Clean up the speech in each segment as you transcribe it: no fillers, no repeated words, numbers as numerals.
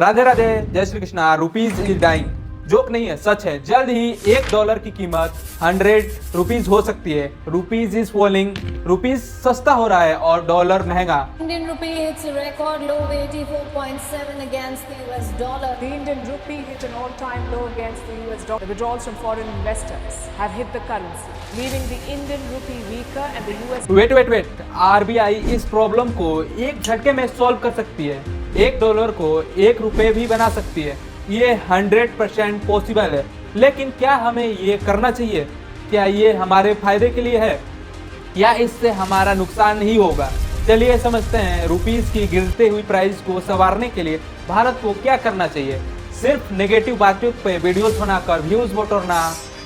राधे राधे, जय Shri Krishna. Rupees is dying, joke नहीं है, सच है। जल्द ही $1 की कीमत 100 रुपीज हो सकती है। रुपीज इज फॉलिंग, रुपीज सस्ता हो रहा है और डॉलर महंगा। Indian rupee hits a record low of 84.7 against the US dollar. The Indian rupee hit an all-time low against the US dollar. The withdrawals from foreign investors have hit the currency, leaving the Indian rupee weaker and the US. Wait, RBI इस problem को एक झटके में solve कर सकती है। $1 को ₹1 भी बना सकती है। ये 100% पॉसिबल है। लेकिन क्या हमें ये करना चाहिए? क्या ये हमारे फायदे के लिए है या इससे हमारा नुकसान ही होगा? चलिए समझते हैं रुपीस की गिरते हुई प्राइस को संवारने के लिए भारत को क्या करना चाहिए। सिर्फ नेगेटिव बातों पे वीडियोस बनाकर व्यूज बटोरना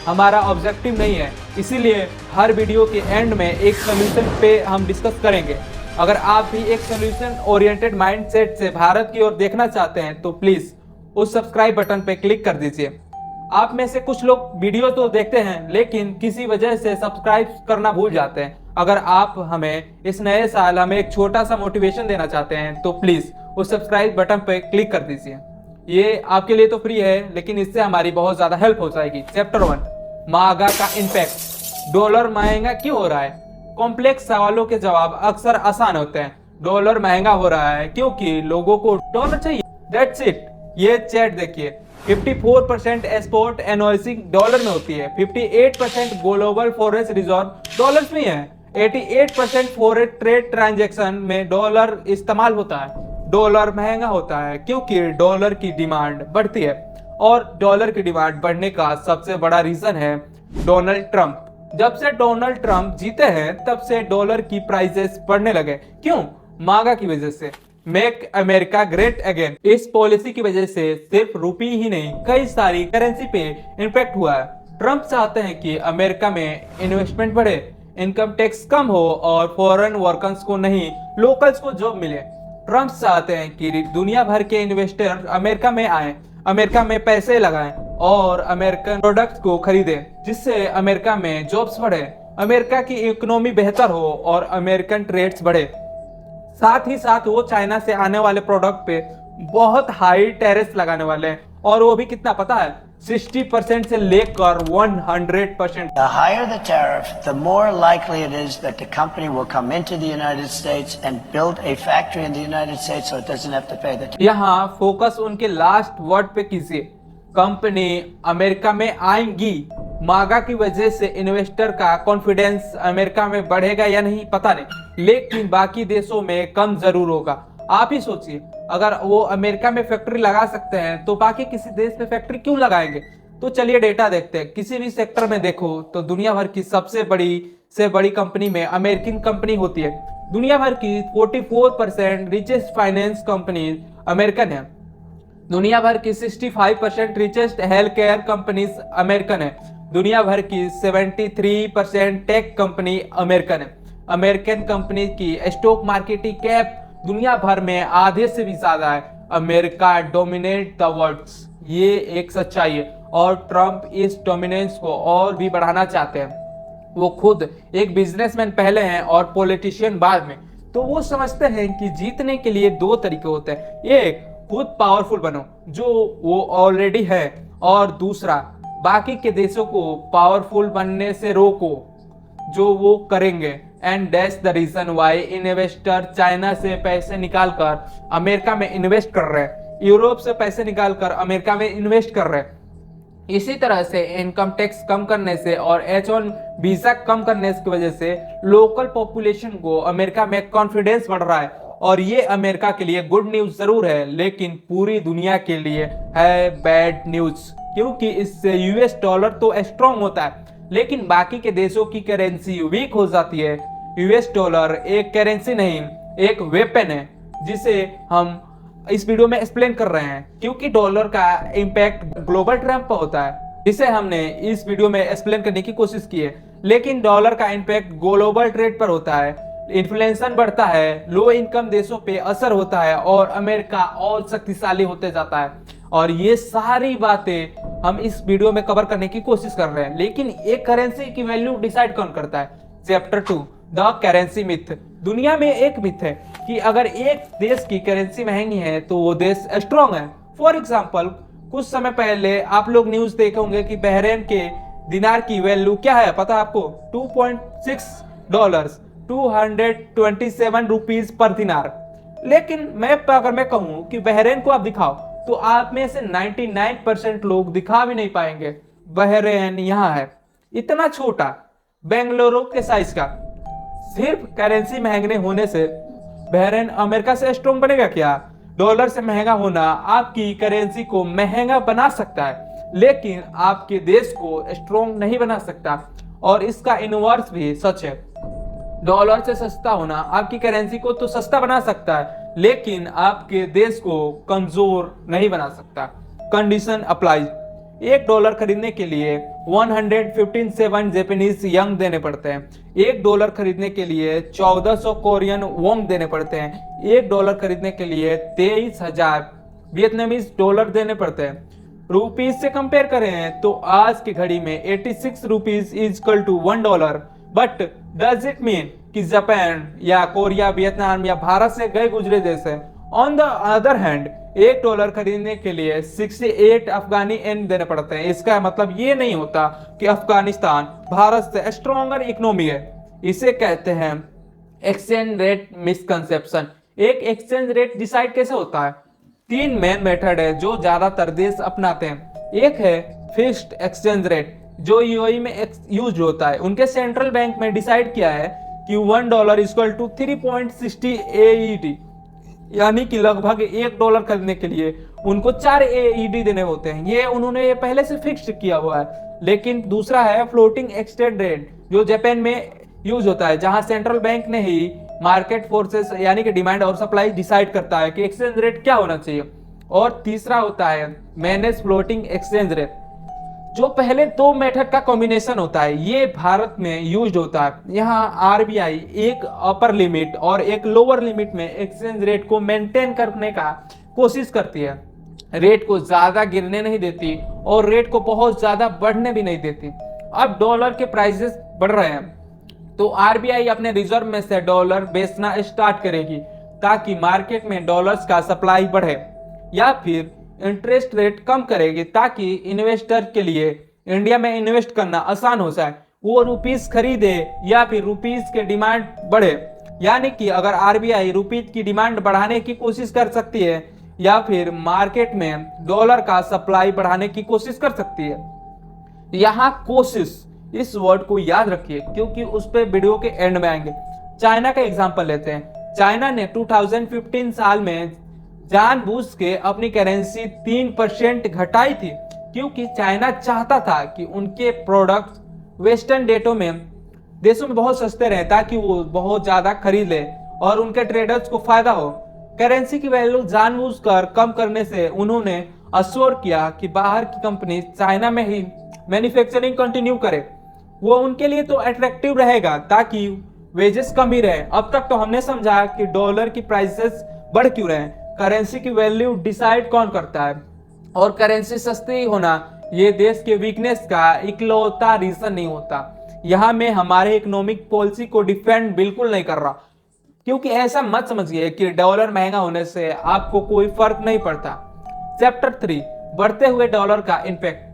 हमारा ऑब्जेक्टिव नहीं है। इसीलिए हर वीडियो के एंड में एक सोल्यूशन पे हम डिस्कस करेंगे। अगर आप भी एक सोल्यूशन ओरिएंटेड माइंडसेट से भारत की ओर देखना चाहते हैं तो प्लीज उस सब्सक्राइब बटन पे क्लिक कर दीजिए। आप में से कुछ लोग वीडियो तो देखते हैं लेकिन किसी वजह से सब्सक्राइब करना भूल जाते हैं। अगर आप हमें इस नए साल हमें एक छोटा सा मोटिवेशन देना चाहते हैं तो प्लीज उस सब्सक्राइब बटन पे क्लिक कर दीजिए। ये आपके लिए तो फ्री है लेकिन इससे हमारी बहुत ज्यादा हेल्प हो जाएगी। चैप्टर 1, महंगा का इम्पैक्ट। डॉलर महंगा क्यों हो रहा है? कॉम्प्लेक्स सवालों के जवाब अक्सर आसान होते हैं। डॉलर महंगा हो रहा है क्योंकि लोगों को डॉलर चाहिए, दैट्स इट। ये चैट देखिए, 54% एक्सपोर्ट इनवॉइसिंग डॉलर में होती है, 58% ग्लोबल फॉरेक्स रिजर्व डॉलर्स में है, 88% फॉरेन ट्रेड ट्रांजैक्शन में डॉलर इस्तेमाल होता है। डॉलर महंगा होता है क्योंकि डॉलर की डिमांड बढ़ती है और डॉलर की डिमांड बढ़ने का सबसे बड़ा रीजन है डोनाल्ड ट्रंप। जब से डोनाल्ड ट्रंप जीते हैं तब से डॉलर की प्राइसेस बढ़ने लगे। क्यों? महंगा की वजह से। मेक अमेरिका ग्रेट अगेन, इस पॉलिसी की वजह से सिर्फ रुपी ही नहीं कई सारी करेंसी पे इम्पैक्ट हुआ है। ट्रंप चाहते हैं कि अमेरिका में इन्वेस्टमेंट बढ़े, इनकम टैक्स कम हो और फॉरेन वर्कर्स को नहीं लोकल्स को जॉब मिले। ट्रंप चाहते हैं कि दुनिया भर के इन्वेस्टर अमेरिका में आए, अमेरिका में पैसे लगाएं और अमेरिकन प्रोडक्ट्स को खरीदें, जिससे अमेरिका में जॉब्स बढ़े, अमेरिका की इकोनॉमी बेहतर हो और अमेरिकन ट्रेड्स बढ़े। साथ ही साथ वो चाइना से आने वाले प्रोडक्ट पे बहुत हाई टैरिफ लगाने वाले हैं और वो भी कितना पता है? 60% से लेकर 100%। The higher the tariff, the more likely it is that the company will come into the United States and build a factory in the United States so it doesn't have to pay the tariff. यहाँ focus उनके last word पे कीजिए। Company America में आएंगी। महंगा की वजह से इन्वेस्टर का कॉन्फिडेंस अमेरिका में बढ़ेगा या नहीं पता नहीं, लेकिन बाकी देशों में कम जरूर होगा। आप ही सोचिए, अगर वो अमेरिका में फैक्ट्री लगा सकते हैं तो बाकी किसी देश में फैक्ट्री क्यों लगाएंगे? तो चलिए डेटा देखते हैं। किसी भी सेक्टर में देखो तो दुनिया भर की सबसे बड़ी कंपनी में अमेरिकन कंपनी होती है। दुनिया भर की 44% रिचेस्ट फाइनेंस कंपनी अमेरिकन है। दुनिया भर की 65% richest health care companies American है। दुनिया भर की 73% टेक कंपनी अमेरिकन है। अमेरिकन कंपनी की स्टॉक मार्केट की कैप दुनिया भर में आधे से भी ज्यादा है। अमेरिका डोमिनेट द वर्ल्ड, ये एक सच्चाई है और ट्रंप इस डोमिनेंस को और भी बढ़ाना चाहते हैं। वो खुद एक बिजनेसमैन पहले हैं और पॉलिटिशियन बाद में। तो वो समझते हैं कि जीतने के लिए 2 तरीके होते हैं, एक खुद पावरफुल बनो जो वो ऑलरेडी है, और दूसरा बाकी के देशों को पावरफुल बनने से रोको जो वो करेंगे। And that's the reason why investor China से पैसे निकालकर अमेरिका में इन्वेस्ट कर रहे हैं, यूरोप से पैसे निकालकर अमेरिका में इन्वेस्ट कर रहे हैं। इसी तरह से इनकम टैक्स कम करने से और H1 वीजा कम करने की वजह से लोकल पॉपुलेशन को अमेरिका में कॉन्फिडेंस बढ़ रहा है और ये अमेरिका के लिए गुड न्यूज जरूर है लेकिन पूरी दुनिया के लिए है बैड न्यूज, क्योंकि इससे US डॉलर तो स्ट्रॉन्ग होता है लेकिन बाकी के देशों की करेंसी वीक हो जाती है। US डॉलर एक करेंसी नहीं, एक वेपन है जिसे हम इस वीडियो में एक्सप्लेन कर रहे हैं, क्योंकि डॉलर का इम्पैक्ट ग्लोबल ट्रेंड पर होता है जिसे हमने इस वीडियो में एक्सप्लेन करने की कोशिश की है। लेकिन डॉलर का इम्पैक्ट ग्लोबल ट्रेड पर होता है, इन्फ्लेशन बढ़ता है, लो इनकम देशों पे असर होता है और अमेरिका और शक्तिशाली होते जाता है। और ये सारी बातें हम इस वीडियो में कवर करने की कोशिश कर रहे हैं। लेकिन एक करेंसी की वैल्यू डिसाइड कौन करता है? Chapter 2, the currency myth. दुनिया में एक मिथ है कि अगर एक देश की करेंसी महंगी है तो वो देश स्ट्रॉन्ग है फॉर एग्जाम्पल कुछ समय पहले आप लोग न्यूज देखे होंगे कि बहरीन के दिनार की वैल्यू क्या है पता है आपको? $2.6, 227 रुपीज पर दिनार। लेकिन अगर मैं कहूं कि बहरीन को आप दिखाओ तो आप में से 99% लोग दिखा भी नहीं पाएंगे। बहरीन यहाँ है, इतना छोटा, बेंगलुरु के साइज का। सिर्फ करेंसी महंगे होने से बहरीन अमेरिका से स्ट्रॉन्ग बनेगा क्या? डॉलर से महंगा होना आपकी करेंसी को महंगा बना सकता है, लेकिन आपके देश को स्ट्रॉन्ग नहीं बना सकता। और इसका इनवर्स भी सच है। डॉलर से सस्ता होना आपकी करेंसी को तो सस्ता बना सकता है, लेकिन आपके देश को कमजोर नहीं बना सकता। Condition apply. $1 खरीदने के लिए 157 जापानीज यंग देने पड़ते हैं। $1 खरीदने के लिए 1400 कोरियन वोंग देने पड़ते हैं। $1 खरीदने के लिए 23,000 वियतनामीज डॉलर देने पड़ते हैं। रुपीज से कंपेयर करें तो आज की घड़ी में 86 rupees is equal to $1। But does it mean कि जापान या कोरिया, वियतनाम या भारत से गए गुजरे देश है? ऑन द अदर हैंड $1 खरीदने के लिए 68 अफगानी एन देने पड़ते हैं। इसका मतलब ये नहीं होता कि अफगानिस्तान भारत से स्ट्रॉन्गर इकोनॉमी है। इसे कहते हैं एक्सचेंज रेट मिसकंसेप्शन। एक एक्सचेंज रेट डिसाइड कैसे होता है? 3 मेन मेथड है जो ज्यादातर देश अपनाते हैं। एक है फिक्स्ड एक्सचेंज रेट जो यूएई में यूज होता है। उनके सेंट्रल बैंक में डिसाइड किया है कि $1 इक्वल टू 3.60 AED, यानी कि लगभग $1 खरीदने के लिए उनको 4 AED देने होते हैं। ये उन्होंने पहले से फिक्स्ड किया हुआ है। लेकिन दूसरा है फ्लोटिंग एक्सचेंज रेट जो जापान में यूज होता है, जहां सेंट्रल बैंक ने ही मार्केट फोर्सेस यानी कि डिमांड और सप्लाई डिसाइड करता है कि एक्सचेंज रेट क्या होना चाहिए। और तीसरा होता है मैनेज फ्लोटिंग एक्सचेंज रेट, जो पहले 2 मेथड का कॉम्बिनेशन होता है। ये भारत में यूज होता है। यहाँ आरबीआई एक अपर लिमिट और एक लोअर लिमिट में एक्सचेंज रेट को मेंटेन करने का कोशिश करती है। रेट को ज्यादा गिरने नहीं देती और रेट को बहुत ज्यादा बढ़ने भी नहीं देती। अब डॉलर के प्राइसेस बढ़ रहे हैं तो आरबीआई अपने रिजर्व में से डॉलर बेचना स्टार्ट करेगी ताकि मार्केट में डॉलर्स का सप्लाई बढ़े, या फिर इंटरेस्ट रेट कम करेगी ताकि इन्वेस्टर के लिए इंडिया में इन्वेस्ट करना आसान हो जाए। वो रुपीस खरीदे या फिर रुपीस के डिमांड बढ़े। यानी कि अगर आरबीआई रुपीस की डिमांड बढ़ाने की कोशिश कर सकती है या फिर मार्केट में डॉलर का सप्लाई बढ़ाने की कोशिश कर सकती है। यहाँ कोशिश इस वर्ड को याद रखिए क्योंकि उस पर वीडियो के एंड में आएंगे। चाइना का एग्जांपल लेते हैं। चाइना ने 2015 साल में जानबूझ के अपनी करेंसी 3% घटाई थी क्योंकि चाइना चाहता था कि उनके प्रोडक्ट वेस्टर्न देशों में बहुत सस्ते रहे ताकि वो बहुत ज्यादा खरीद ले और उनके ट्रेडर्स को फायदा हो। करेंसी की वैल्यू जानबूझकर कम करने से उन्होंने अश्योर किया कि बाहर की कंपनी चाइना में ही मैन्युफैक्चरिंग कंटिन्यू करे। वो उनके लिए तो अट्रैक्टिव रहेगा ताकि वेजेस कम ही रहे। अब तक तो हमने समझा कि डॉलर की प्राइसेस बढ़ क्यों रहे। करेंसी की वैल्यू डिसाइड कौन करता है, और करेंसी सस्ती होना ये देश के वीकनेस का इकलौता रीजन नहीं होता। यहाँ मैं हमारे इकोनॉमिक पॉलिसी को डिफेंड बिल्कुल नहीं कर रहा, क्योंकि ऐसा मत समझिए कि डॉलर महंगा होने से आपको कोई फर्क नहीं पड़ता। चैप्टर 3 बढ़ते हुए डॉलर का इम्पैक्ट।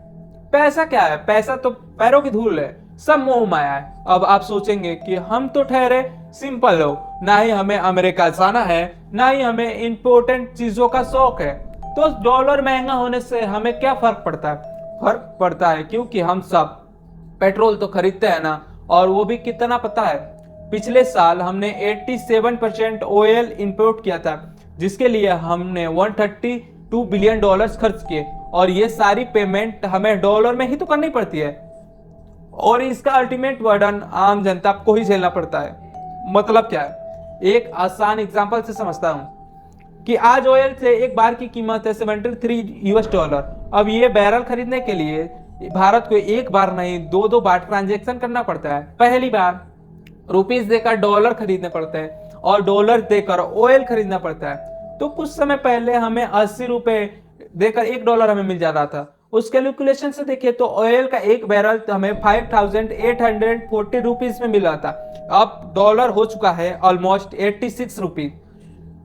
पैसा क्या है? पैसा तो पैरों की धूल है, सब मोह माया है। अब आप सोचेंगे कि हम तो ठहरे सिंपल लोग, ना ही हमें अमेरिका जाना है ना ही हमें इंपोर्टेंट चीजों का शौक है, तो डॉलर महंगा होने से हमें क्या फर्क पड़ता है? फर्क पड़ता है क्योंकि हम सब पेट्रोल तो खरीदते हैं ना, और वो भी कितना पता है? पिछले साल हमने 87% ऑयल इंपोर्ट किया था जिसके लिए हमने $132 बिलियन खर्च किए, और ये सारी पेमेंट हमें डॉलर में ही तो करनी पड़ती है, और इसका अल्टीमेट बर्डन आम जनता को ही झेलना पड़ता है। मतलब क्या है? एक आसान एग्जांपल से समझता हूं कि आज ऑयल से एक बार की कीमत है $73। अब ये बैरल खरीदने के लिए भारत को एक बार नहीं 2 बार ट्रांजैक्शन करना पड़ता है। पहली बार रुपीस देकर डॉलर खरीदने पड़ते हैं और डॉलर देकर ऑयल खरीदना पड़ता है। तो कुछ समय पहले हमें 80 रुपए देकर $1 हमें मिल जाता था। उस कैलकुलेशन से देखिए तो ऑयल का एक बैरल हमें 5840 रुपीज में मिला था। अब डॉलर हो चुका है ऑलमोस्ट 86 रुपीज।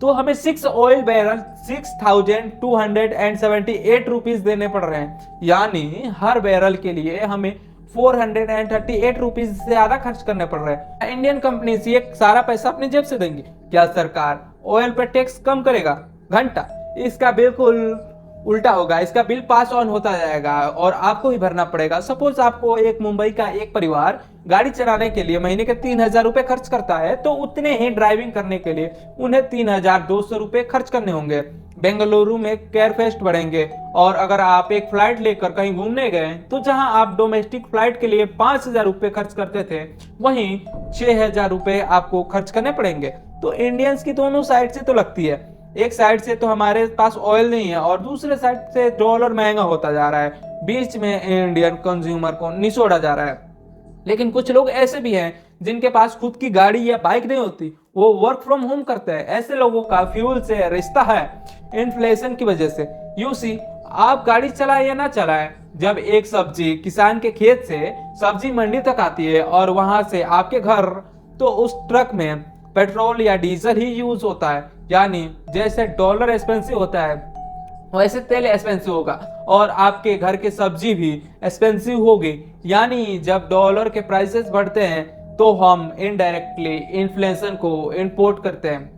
तो हमें 6 ऑयल बैरल 6,278 रुपीज देने पड़ रहे हैं, यानी हर बैरल के लिए हमें 438 रुपीज से ज्यादा खर्च करने पड़ रहे हैं। इंडियन कंपनी ये सारा पैसा अपनी जेब से देंगी। क्या सरकार ऑयल पर टैक्स कम करेगा? घंटा। इसका बिल्कुल उल्टा होगा, इसका बिल पास ऑन होता जाएगा और आपको ही भरना पड़ेगा। सपोज आपको एक मुंबई का एक परिवार गाड़ी चलाने के लिए महीने के 3,000 रुपए खर्च करता है, तो उतने ही ड्राइविंग करने के लिए उन्हें 3,200 रुपए खर्च करने होंगे। बेंगलुरु में केयर फेस्ट बढ़ेंगे, और अगर आप एक फ्लाइट लेकर कहीं घूमने गए तो जहां आप डोमेस्टिक फ्लाइट के लिए 5,000 रुपए खर्च करते थे, वहीं 6,000 रुपए आपको खर्च करने पड़ेंगे। तो इंडियंस की दोनों साइड से तो लगती है, एक साइड से तो हमारे पास ऑयल नहीं है और दूसरे साइड से डॉलर महंगा होता जा रहा है, बीच में इंडियन कंज्यूमर को निचोड़ा जा रहा है। लेकिन कुछ लोग ऐसे भी हैं जिनके पास खुद की गाड़ी या बाइक नहीं होती, वो वर्क फ्रॉम होम करते हैं। ऐसे लोगों का फ्यूल से रिश्ता है इन्फ्लेशन की वजह से। यू सी, आप गाड़ी चलाएं या ना चलाएं, जब एक सब्जी किसान के खेत से सब्जी मंडी तक आती है और वहां से आपके घर, तो उस ट्रक में पेट्रोल या डीजल ही यूज होता है। यानी जैसे डॉलर एक्सपेंसिव होता है वैसे तेल एक्सपेंसिव होगा और आपके घर के सब्जी भी एक्सपेंसिव होगी। यानी जब डॉलर के प्राइसेस बढ़ते हैं तो हम इनडायरेक्टली इन्फ्लेशन को इंपोर्ट करते हैं,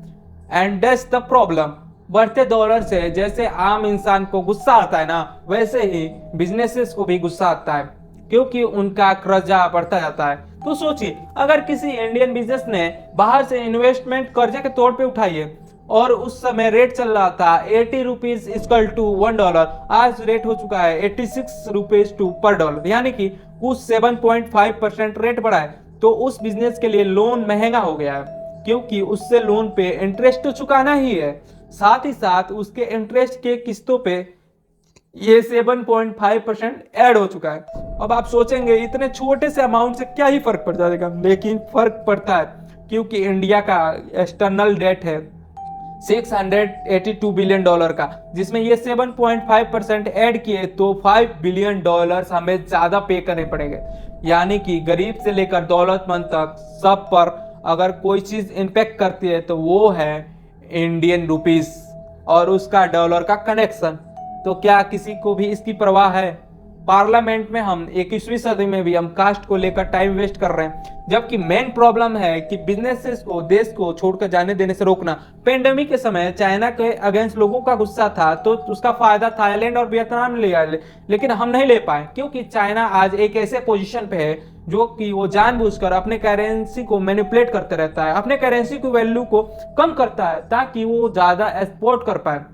एंड दैट्स द प्रॉब्लम। बढ़ते डॉलर से जैसे आम इंसान को गुस्सा आता है ना, वैसे ही बिजनेसेस को भी गुस्सा आता है, क्योंकि उनका कर्जा बढ़ता जाता है। तो सोचिए, अगर किसी इंडियन बिजनेस ने बाहर से इन्वेस्टमेंट कर्जे के तौर पे उठाई है और उस समय रेट चल रहा था 80 रुपीज इक्वल टू $1, आज रेट हो चुका है 86 रुपीज टू पर डॉलर, यानी कि कुछ 7.5% रेट बढ़ा है। तो उस बिजनेस के लिए लोन महंगा हो गया है, क्योंकि उससे लोन पे इंटरेस्ट तो चुकाना ही है, साथ ही साथ उसके इंटरेस्ट के किस्तों पे ये 7.5% ऐड हो चुका है। अब आप सोचेंगे इतने छोटे से अमाउंट से क्या ही फर्क पड़ जाएगा, लेकिन फर्क पड़ता है, क्योंकि इंडिया का एक्सटर्नल डेट है $682 बिलियन का, जिसमें ये 7.5% ऐड किए तो $5 बिलियन हमें ज्यादा पे करने पड़ेंगे। यानी कि गरीब से लेकर दौलतमंद तक सब पर अगर कोई चीज इंपैक्ट करती है तो वो है इंडियन रुपीस और उसका डॉलर का कनेक्शन। तो क्या किसी को भी इसकी परवाह है? पार्लियामेंट में हम 21वीं सदी में भी हम कास्ट को लेकर टाइम वेस्ट कर रहे हैं, जबकि मेन प्रॉब्लम है कि बिजनेसेस को देश को छोड़कर जाने देने से रोकना। पेंडेमिक के समय चाइना के अगेंस्ट लोगों का गुस्सा था, तो उसका फायदा थाईलैंड और वियतनाम ने लिया, लेकिन हम नहीं ले पाए, क्योंकि चाइना आज एक ऐसे पोजीशन पे है जो कि वो जानबूझकर अपने करेंसी को मैनिपुलेट करते रहता है, अपने करेंसी की वैल्यू को कम करता है ताकि वो ज्यादा एक्सपोर्ट कर पाए।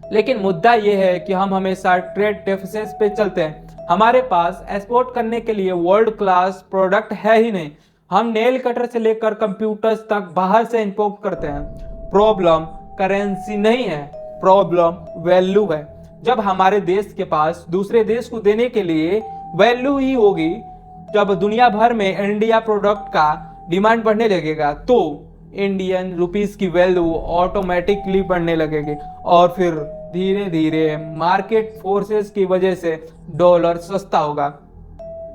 लेकिन मुद्दा ये है कि हम हमेशा ट्रेड डेफिसिट पे चलते हैं, हमारे पास एक्सपोर्ट करने के लिए वर्ल्ड क्लास प्रोडक्ट है ही नहीं। हम नेल कटर से लेकर कंप्यूटर्स तक बाहर से इंपोर्ट करते हैं। प्रॉब्लम करेंसी नहीं है, प्रॉब्लम वैल्यू है। जब हमारे देश के पास दूसरे देश को देने के लिए वैल्यू ही होगी, जब दुनिया भर में इंडिया प्रोडक्ट का डिमांड बढ़ने लगेगा, तो इंडियन रुपीस की वैल्यू ऑटोमेटिकली बढ़ने लगेगी और फिर धीरे धीरे मार्केट फोर्सेस की वजह से डॉलर सस्ता होगा।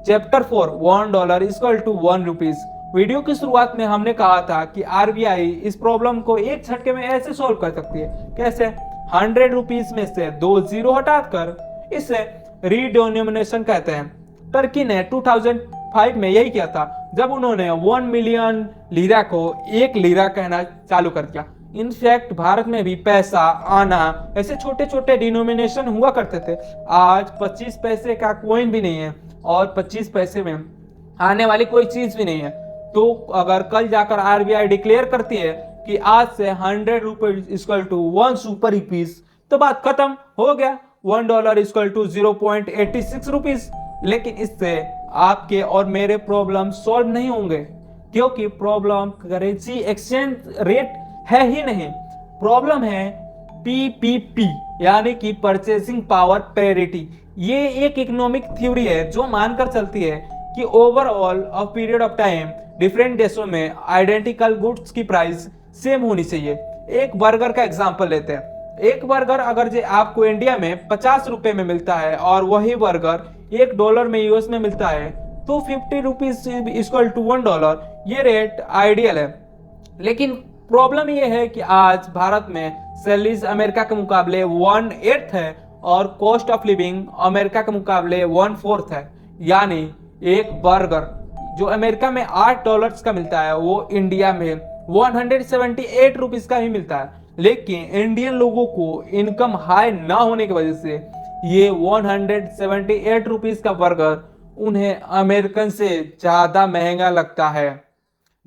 Chapter 4 $1 equal to 1 rupees. Video की शुरुआत में हमने कहा था कि आरबीआई इस प्रॉब्लम को एक झटके में ऐसे सोल्व कर सकती है। कैसे? 100 रुपीज में से 2 जीरो हटाकर इसे रीडिनोमिनेशन कहते हैं। टर्की ने 2005 में यही किया था, जब उन्होंने 1 मिलियन लीरा को 1 लीरा कहना चालू कर दिया। इनफैक्ट भारत में भी पैसा आना ऐसे छोटे छोटे डिनोमिनेशन हुआ करते थे। आज 25 पैसे का कॉइन भी नहीं है और 25 पैसे में आने वाली कोई चीज भी नहीं है। तो अगर कल जाकर आरबीआई डिक्लेयर करती है कि आज से 100 rupees equal to 1 super rupees, तो बात खत्म हो गया, $1 इक्वल टू 0.86 रुपीज। लेकिन इससे आपके और मेरे प्रॉब्लम सॉल्व नहीं होंगे, क्योंकि प्रॉब्लम करेंसी एक्सचेंज रेट है ही नहीं। प्रॉब्लम है पीपीपी, यानी कि परचेसिंग पावर पैरिटी। ये एक इकोनॉमिक थ्योरी है जो मानकर चलती है कि overall of period of time different देशों में आइडेंटिकल गुड्स की प्राइस सेम होनी चाहिए। एक बर्गर का एग्जांपल लेते हैं। एक बर्गर अगर जो आपको इंडिया में 50 रुपए में मिलता है और वही बर्गर $1 में यूएस में मिलता है, तो 50 रुपीज इक्वल टू $1, ये रेट आइडियल है। लेकिन प्रॉब्लम ये है कि आज भारत में सैलरीज अमेरिका के मुकाबले 1/8 है और कॉस्ट ऑफ लिविंग अमेरिका के मुकाबले 1/4 है। यानी एक बर्गर जो अमेरिका में $8 का मिलता है वो इंडिया में 178 रुपीज का ही मिलता है। लेकिन इंडियन लोगों को इनकम हाई ना होने की वजह से ये 178 रुपीज का बर्गर उन्हें अमेरिकन से ज्यादा महंगा लगता है।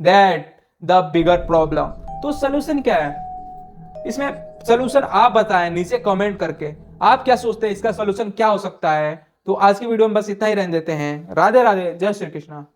That the bigger problem. तो सोल्यूशन क्या है? इसमें सोल्यूशन आप बताएं नीचे कमेंट करके। आप क्या सोचते हैं इसका सोल्यूशन क्या हो सकता है? तो आज की वीडियो में बस इतना ही रहने देते हैं। राधे राधे, जय श्री कृष्णा।